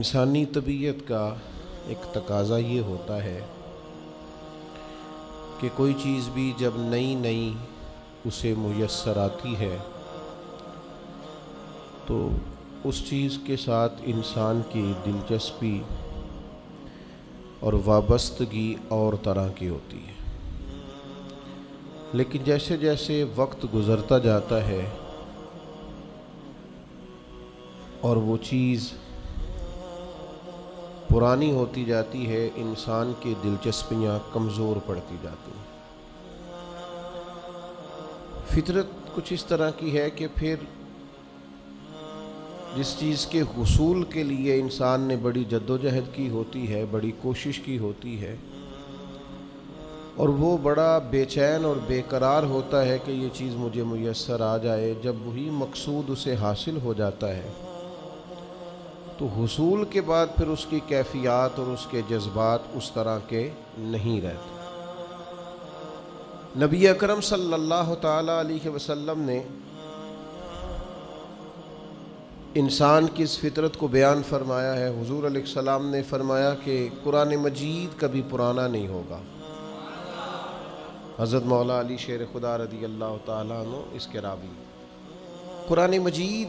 انسانی طبیعت کا ایک تقاضا یہ ہوتا ہے کہ کوئی چیز بھی جب نئی نئی اسے میسر آتی ہے تو اس چیز کے ساتھ انسان کی دلچسپی اور وابستگی اور طرح کی ہوتی ہے، لیکن جیسے جیسے وقت گزرتا جاتا ہے اور وہ چیز پرانی ہوتی جاتی ہے، انسان کی دلچسپیاں کمزور پڑتی جاتی ہیں۔ فطرت کچھ اس طرح کی ہے کہ پھر جس چیز کے حصول کے لیے انسان نے بڑی جدوجہد کی ہوتی ہے، بڑی کوشش کی ہوتی ہے، اور وہ بڑا بے چین اور بے قرار ہوتا ہے کہ یہ چیز مجھے میسر آ جائے، جب وہی مقصود اسے حاصل ہو جاتا ہے تو حصول کے بعد پھر اس کی کیفیات اور اس کے جذبات اس طرح کے نہیں رہتے۔ نبی اکرم صلی اللہ تعالی علیہ وسلم نے انسان کی اس فطرت کو بیان فرمایا ہے۔ حضور علیہ السلام نے فرمایا کہ قرآن مجید کبھی پرانا نہیں ہوگا۔ حضرت مولا علی شیر خدا رضی اللہ تعالیٰ عنہ اس کے راوی۔ قرآن مجید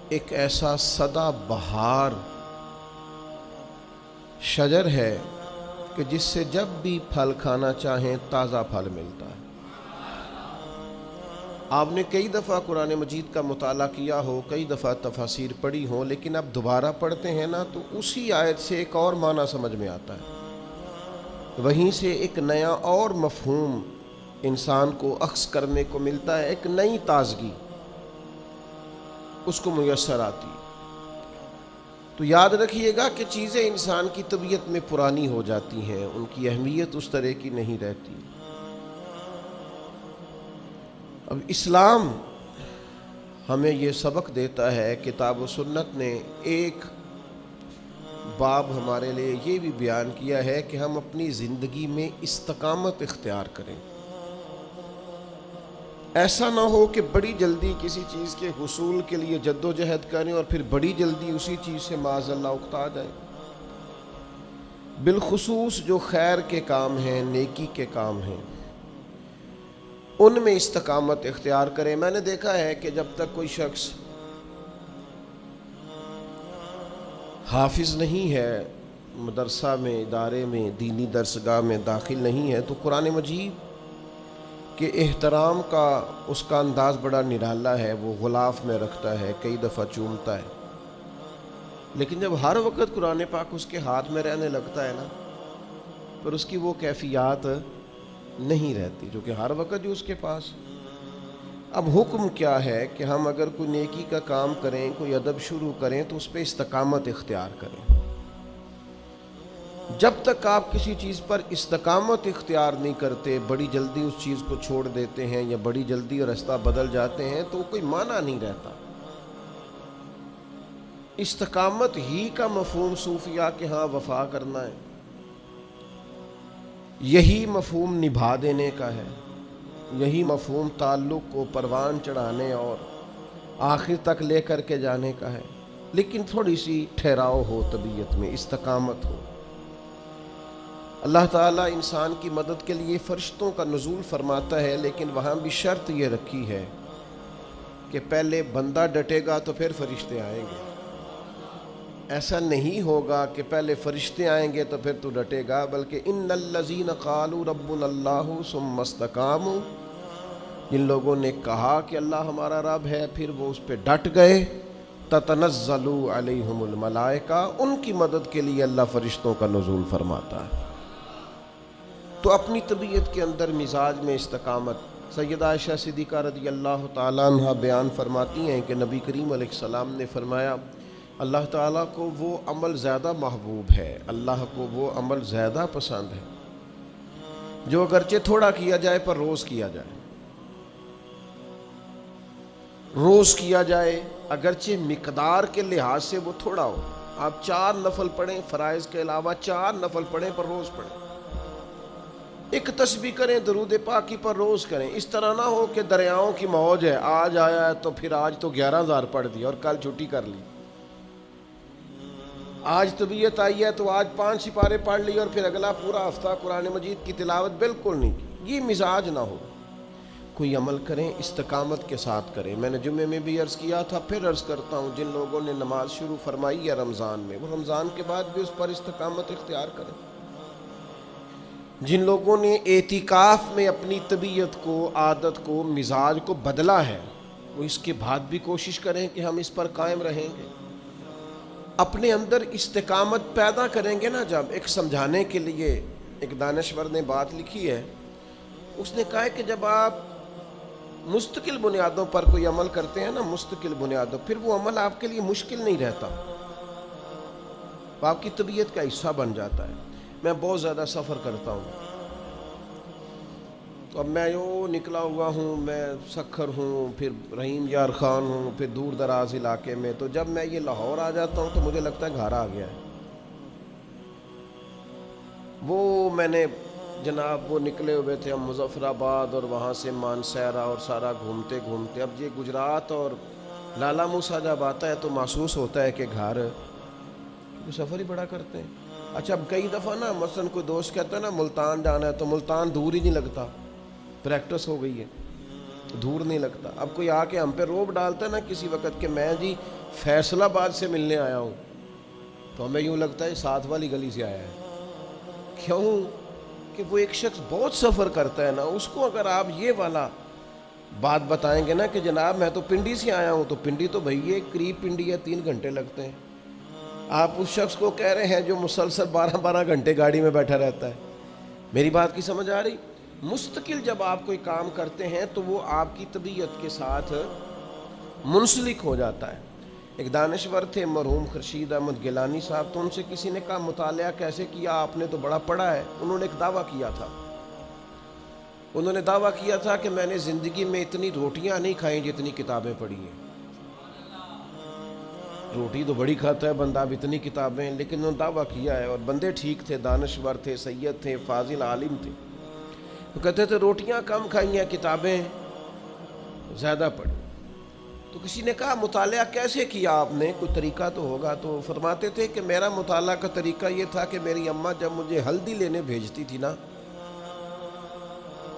ایک ایسا سدا بہار شجر ہے کہ جس سے جب بھی پھل کھانا چاہیں تازہ پھل ملتا ہے۔ آپ نے کئی دفعہ قرآن مجید کا مطالعہ کیا ہو، کئی دفعہ تفاسیر پڑھی ہو، لیکن اب دوبارہ پڑھتے ہیں نا تو اسی آیت سے ایک اور معنی سمجھ میں آتا ہے، وہیں سے ایک نیا اور مفہوم انسان کو اخذ کرنے کو ملتا ہے، ایک نئی تازگی اس کو میسر آتی۔ تو یاد رکھیے گا کہ چیزیں انسان کی طبیعت میں پرانی ہو جاتی ہیں، ان کی اہمیت اس طرح کی نہیں رہتی۔ اب اسلام ہمیں یہ سبق دیتا ہے، کتاب و سنت نے ایک باب ہمارے لیے یہ بھی بیان کیا ہے کہ ہم اپنی زندگی میں استقامت اختیار کریں۔ ایسا نہ ہو کہ بڑی جلدی کسی چیز کے حصول کے لیے جد و جہد کریں اور پھر بڑی جلدی اسی چیز سے معاذ اللہ اکتا جائیں۔ بالخصوص جو خیر کے کام ہیں، نیکی کے کام ہیں، ان میں استقامت اختیار کریں۔ میں نے دیکھا ہے کہ جب تک کوئی شخص حافظ نہیں ہے، مدرسہ میں، ادارے میں، دینی درسگاہ میں داخل نہیں ہے، تو قرآن مجید کہ احترام کا اس کا انداز بڑا نرالا ہے، وہ غلاف میں رکھتا ہے، کئی دفعہ چومتا ہے، لیکن جب ہر وقت قرآن پاک اس کے ہاتھ میں رہنے لگتا ہے نا، پھر اس کی وہ کیفیات نہیں رہتی جو کہ ہر وقت جو اس کے پاس۔ اب حکم کیا ہے کہ ہم اگر کوئی نیکی کا کام کریں، کوئی ادب شروع کریں تو اس پہ استقامت اختیار کریں۔ جب تک آپ کسی چیز پر استقامت اختیار نہیں کرتے، بڑی جلدی اس چیز کو چھوڑ دیتے ہیں یا بڑی جلدی راستہ بدل جاتے ہیں تو کوئی معنی نہیں رہتا۔ استقامت ہی کا مفہوم صوفیہ کے ہاں وفا کرنا ہے، یہی مفہوم نبھا دینے کا ہے، یہی مفہوم تعلق کو پروان چڑھانے اور آخر تک لے کر کے جانے کا ہے، لیکن تھوڑی سی ٹھہراؤ ہو، طبیعت میں استقامت ہو۔ اللہ تعالیٰ انسان کی مدد کے لیے فرشتوں کا نزول فرماتا ہے، لیکن وہاں بھی شرط یہ رکھی ہے کہ پہلے بندہ ڈٹے گا تو پھر فرشتے آئیں گے۔ ایسا نہیں ہوگا کہ پہلے فرشتے آئیں گے تو پھر تو ڈٹے گا، بلکہ ان الذین قالوا ربنا اللہ ثم استقاموا، جن لوگوں نے کہا کہ اللہ ہمارا رب ہے پھر وہ اس پہ ڈٹ گئے، تتنزل علیہم الملائکہ، ان کی مدد کے لیے اللہ فرشتوں کا نزول فرماتا ہے۔ تو اپنی طبیعت کے اندر مزاج میں استقامت۔ سیدہ عائشہ صدیقہ رضی اللہ تعالیٰ عنہ بیان فرماتی ہیں کہ نبی کریم علیہ السلام نے فرمایا، اللہ تعالیٰ کو وہ عمل زیادہ محبوب ہے، اللہ کو وہ عمل زیادہ پسند ہے جو اگرچہ تھوڑا کیا جائے پر روز کیا جائے، روز کیا جائے، اگرچہ مقدار کے لحاظ سے وہ تھوڑا ہو۔ آپ 4 نفل پڑھیں، فرائض کے علاوہ 4 نفل پڑھیں پر روز پڑھیں، ایک تسبیح کریں، درود پاکی پر روز کریں۔ اس طرح نہ ہو کہ دریاؤں کی موج ہے، آج آیا ہے تو پھر آج تو 11,000 پڑھ دی اور کل چھٹی کر لی۔ آج طبیعت آئی ہے تو آج 5 سپارے پڑھ لی اور پھر اگلا پورا ہفتہ قرآن مجید کی تلاوت بالکل نہیں کی، یہ مزاج نہ ہو۔ کوئی عمل کریں استقامت کے ساتھ کریں۔ میں نے جمعے میں بھی عرض کیا تھا، پھر عرض کرتا ہوں، جن لوگوں نے نماز شروع فرمائی ہے رمضان میں، وہ رمضان کے بعد بھی اس پر استقامت اختیار کریں۔ جن لوگوں نے اعتکاف میں اپنی طبیعت کو، عادت کو، مزاج کو بدلا ہے، وہ اس کے بعد بھی کوشش کریں کہ ہم اس پر قائم رہیں گے۔ اپنے اندر استقامت پیدا کریں گے نا جب، ایک سمجھانے کے لیے ایک دانشور نے بات لکھی ہے، اس نے کہا ہے کہ جب آپ مستقل بنیادوں پر کوئی عمل کرتے ہیں نا، مستقل بنیادوں، پھر وہ عمل آپ کے لیے مشکل نہیں رہتا، وہ آپ کی طبیعت کا حصہ بن جاتا ہے۔ میں بہت زیادہ سفر کرتا ہوں، تو اب میں یوں نکلا ہوا ہوں، میں سکھر ہوں، پھر رحیم یار خان ہوں، پھر دور دراز علاقے میں، تو جب میں یہ لاہور آ جاتا ہوں تو مجھے لگتا ہے گھر آ گیا ہے۔ وہ میں نے جناب وہ نکلے ہوئے تھے ہم مظفر آباد اور وہاں سے مانسہرہ اور سارا گھومتے گھومتے، اب یہ گجرات اور لالا موسیٰ جب آتا ہے تو محسوس ہوتا ہے کہ گھر، سفر ہی بڑا کرتے ہیں۔ اچھا اب کئی دفعہ نا مثلاً کوئی دوست کہتا ہے نا ملتان جانا ہے، تو ملتان دور ہی نہیں لگتا، پریکٹس ہو گئی ہے، دور نہیں لگتا۔ اب کوئی آ کے ہم پہ روب ڈالتا ہے نا کسی وقت کہ میں جی فیصل آباد سے ملنے آیا ہوں، تو ہمیں یوں لگتا ہے ساتھ والی گلی سے آیا ہے۔ کیوں کہ وہ ایک شخص بہت سفر کرتا ہے نا، اس کو اگر آپ یہ والا بات بتائیں گے نا کہ جناب میں تو پنڈی سے آیا ہوں، تو پنڈی تو بھائی یہ قریب پنڈی ہے، 3 گھنٹے لگتے ہیں۔ آپ اس شخص کو کہہ رہے ہیں جو مسلسل 12 گھنٹے گاڑی میں بیٹھا رہتا ہے۔ میری بات کی سمجھ آ رہی؟ مستقل جب آپ کوئی کام کرتے ہیں تو وہ آپ کی طبیعت کے ساتھ منسلک ہو جاتا ہے۔ ایک دانشور تھے مرحوم خورشید احمد گیلانی صاحب، تو ان سے کسی نے کہا مطالعہ کیسے کیا، آپ نے تو بڑا پڑھا ہے۔ انہوں نے ایک دعویٰ کیا تھا، انہوں نے دعویٰ کیا تھا کہ میں نے زندگی میں اتنی روٹیاں نہیں کھائیں جتنی کتابیں پڑھی ہیں۔ روٹی تو بڑی کھاتا ہے بندہ، اب اتنی کتابیں، لیکن انہوں نے دعویٰ کیا ہے، اور بندے ٹھیک تھے، دانشور تھے، سید تھے، فاضل عالم تھے، تو کہتے تھے روٹیاں کم کھائی ہیں، کتابیں زیادہ پڑھی۔ تو کسی نے کہا مطالعہ کیسے کیا آپ نے، کوئی طریقہ تو ہوگا؟ تو فرماتے تھے کہ میرا مطالعہ کا طریقہ یہ تھا کہ میری اماں جب مجھے ہلدی لینے بھیجتی تھی نا،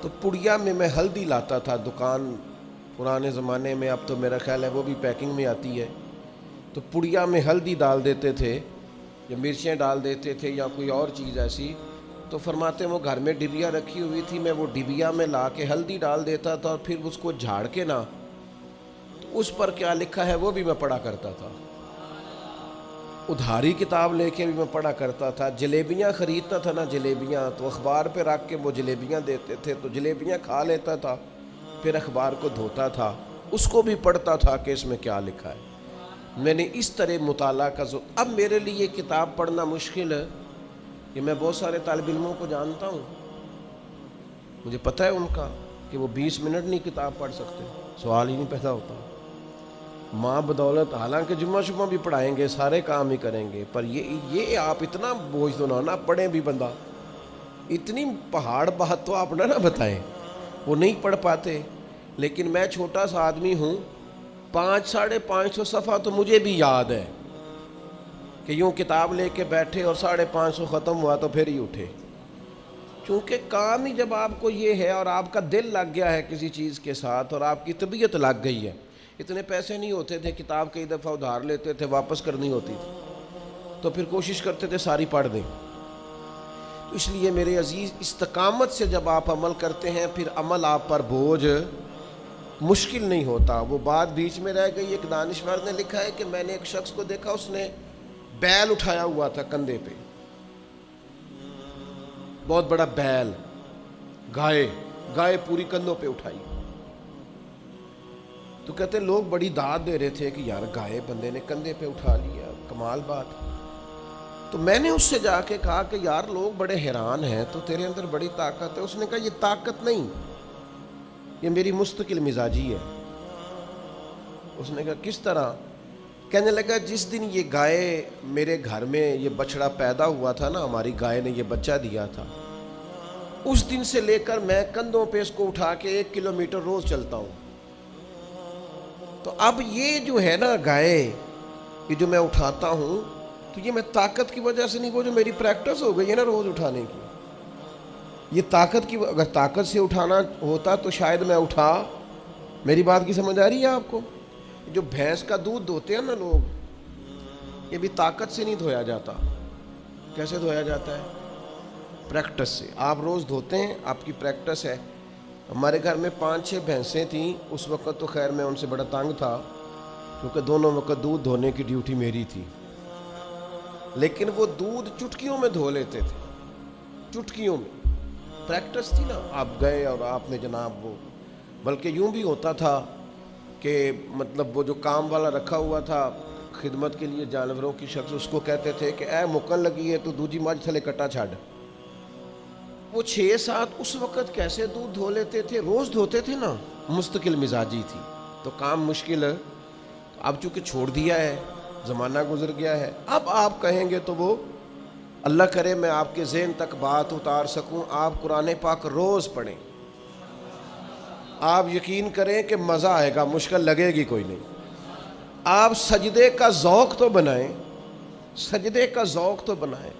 تو پڑیا میں ہلدی لاتا تھا، دکان پرانے زمانے میں، اب تو میرا خیال ہے وہ بھی پیکنگ میں آتی ہے، تو پڑیا میں ہلدی ڈال دیتے تھے یا مرچیں ڈال دیتے تھے یا کوئی اور چیز ایسی، تو فرماتے ہیں وہ گھر میں ڈبیا رکھی ہوئی تھی، میں وہ ڈبیا میں لا کے ہلدی ڈال دیتا تھا، اور پھر اس کو جھاڑ کے نا، تو اس پر کیا لکھا ہے وہ بھی میں پڑھا کرتا تھا۔ ادھاری کتاب لے کے بھی میں پڑھا کرتا تھا۔ جلیبیاں خریدتا تھا نا، جلیبیاں تو اخبار پہ رکھ کے وہ جلیبیاں دیتے تھے، تو جلیبیاں کھا لیتا تھا، پھر اخبار کو دھوتا تھا، اس کو بھی پڑھتا تھا کہ اس میں کیا لکھا ہے۔ میں نے اس طرح مطالعہ کا اب میرے لیے کتاب پڑھنا مشکل ہے کہ میں بہت سارے طالب علموں کو جانتا ہوں، مجھے پتہ ہے ان کا کہ وہ 20 منٹ نہیں کتاب پڑھ سکتے، سوال ہی نہیں پیدا ہوتا۔ ماں بدولت حالانکہ جمعہ شمعہ بھی پڑھائیں گے، سارے کام ہی کریں گے، پر یہ آپ اتنا بوجھ تو نہ پڑھیں بھی بندہ، اتنی پہاڑ بات تو آپ نہ بتائیں، وہ نہیں پڑھ پاتے۔ لیکن میں چھوٹا سا آدمی ہوں، 500-550 صفحہ تو مجھے بھی یاد ہے کہ یوں کتاب لے کے بیٹھے اور 550 ختم ہوا تو پھر ہی اٹھے، چونکہ کام ہی جب آپ کو یہ ہے اور آپ کا دل لگ گیا ہے کسی چیز کے ساتھ اور آپ کی طبیعت لگ گئی ہے۔ اتنے پیسے نہیں ہوتے تھے، کتاب کئی دفعہ ادھار لیتے تھے، واپس کرنی ہوتی تھی، تو پھر کوشش کرتے تھے ساری پڑھ دیں۔ تو اس لیے میرے عزیز، استقامت سے جب آپ عمل کرتے ہیں پھر عمل آپ پر بوجھ مشکل نہیں ہوتا۔ وہ بات بیچ میں رہ گئی، ایک دانشور نے لکھا ہے کہ میں نے ایک شخص کو دیکھا، اس نے بیل اٹھایا ہوا تھا کندھے پہ، بہت بڑا بیل، گائے پوری کندھوں پہ اٹھائی، تو کہتے لوگ بڑی داد دے رہے تھے کہ یار گائے بندے نے کندھے پہ اٹھا لیا، کمال بات۔ تو میں نے اس سے جا کے کہا کہ یار لوگ بڑے حیران ہیں، تو تیرے اندر بڑی طاقت ہے۔ اس نے کہا یہ طاقت نہیں، یہ میری مستقل مزاجی ہے۔ اس نے کہا کس طرح؟ کہنے لگا جس دن یہ گائے میرے گھر میں یہ بچڑا پیدا ہوا تھا نا، ہماری گائے نے یہ بچہ دیا تھا، اس دن سے لے کر میں کندھوں پہ اس کو اٹھا کے 1 کلومیٹر روز چلتا ہوں۔ تو اب یہ جو ہے نا گائے، یہ جو میں اٹھاتا ہوں، تو یہ میں طاقت کی وجہ سے نہیں، وہ جو میری پریکٹس ہو گئی ہے نا روز اٹھانے کی، یہ طاقت کی، اگر طاقت سے اٹھانا ہوتا تو شاید میں اٹھا۔ میری بات کی سمجھ آ رہی ہے آپ کو؟ جو بھینس کا دودھ دھوتے ہیں نا لوگ، یہ بھی طاقت سے نہیں دھویا جاتا۔ کیسے دھویا جاتا ہے؟ پریکٹس سے۔ آپ روز دھوتے ہیں، آپ کی پریکٹس ہے۔ ہمارے گھر میں 5-6 بھینسیں تھیں اس وقت، تو خیر میں ان سے بڑا تنگ تھا کیونکہ دونوں وقت دودھ دھونے کی ڈیوٹی میری تھی، لیکن وہ دودھ چٹکیوں میں دھو لیتے تھے، چٹکیوں میں۔ پریکٹس تھی نا، آپ گئے اور آپ نے جناب وہ، بلکہ یوں بھی ہوتا تھا کہ مطلب وہ جو کام والا رکھا ہوا تھا خدمت کے لیے جانوروں کی شخص، اس کو کہتے تھے کہ اے مکن لگی ہے تو دوجی مجھ تھلے کٹا چھاڑ۔ وہ 6-7 اس وقت کیسے دودھ دھو لیتے تھے، روز دھوتے تھے نا، مستقل مزاجی تھی تو کام مشکل ہے۔ اب چونکہ چھوڑ دیا ہے، زمانہ گزر گیا ہے، اب آپ کہیں گے تو وہ اللہ کرے میں آپ کے ذہن تک بات اتار سکوں، آپ قرآن پاک روز پڑھیں، آپ یقین کریں کہ مزہ آئے گا، مشکل لگے گی کوئی نہیں۔ آپ سجدے کا ذوق تو بنائیں، سجدے کا ذوق تو بنائیں،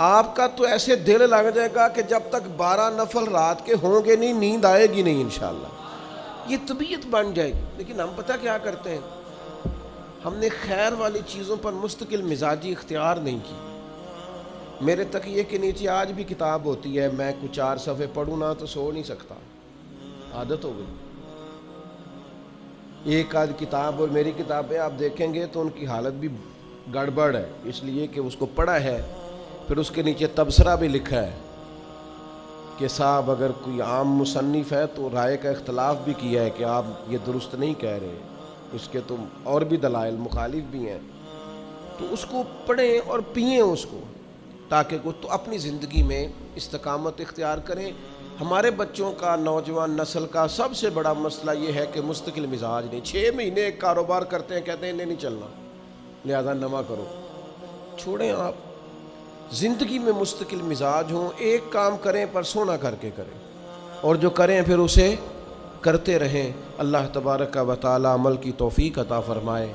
آپ کا تو ایسے دل لگ جائے گا کہ جب تک 12 نفل رات کے ہوں گے نہیں، نیند آئے گی نہیں انشاءاللہ، یہ طبیعت بن جائے گی۔ لیکن ہم پتہ کیا کرتے ہیں، ہم نے خیر والی چیزوں پر مستقل مزاجی اختیار نہیں کی۔ میرے تکیے کے نیچے آج بھی کتاب ہوتی ہے، میں کچھ 4 صفحے پڑھوں نہ تو سو نہیں سکتا، عادت ہو گئی۔ ایک آدھ کتاب اور میری کتابیں آپ دیکھیں گے تو ان کی حالت بھی گڑبڑ ہے، اس لیے کہ اس کو پڑھا ہے، پھر اس کے نیچے تبصرہ بھی لکھا ہے کہ صاحب اگر کوئی عام مصنف ہے تو رائے کا اختلاف بھی کیا ہے کہ آپ یہ درست نہیں کہہ رہے، اس کے تو اور بھی دلائل مخالف بھی ہیں، تو اس کو پڑھیں اور پئیں اس کو، تاکہ وہ تو اپنی زندگی میں استقامت اختیار کریں۔ ہمارے بچوں کا، نوجوان نسل کا سب سے بڑا مسئلہ یہ ہے کہ مستقل مزاج نہیں۔ 6 مہینے ایک کاروبار کرتے ہیں، کہتے ہیں انہیں نہیں چلنا، لہذا نما کرو۔ چھوڑیں، آپ زندگی میں مستقل مزاج ہوں، ایک کام کریں پر سونا کر کے کریں، اور جو کریں پھر اسے کرتے رہیں۔ اللہ تبارک و تعالی عمل کی توفیق عطا فرمائے۔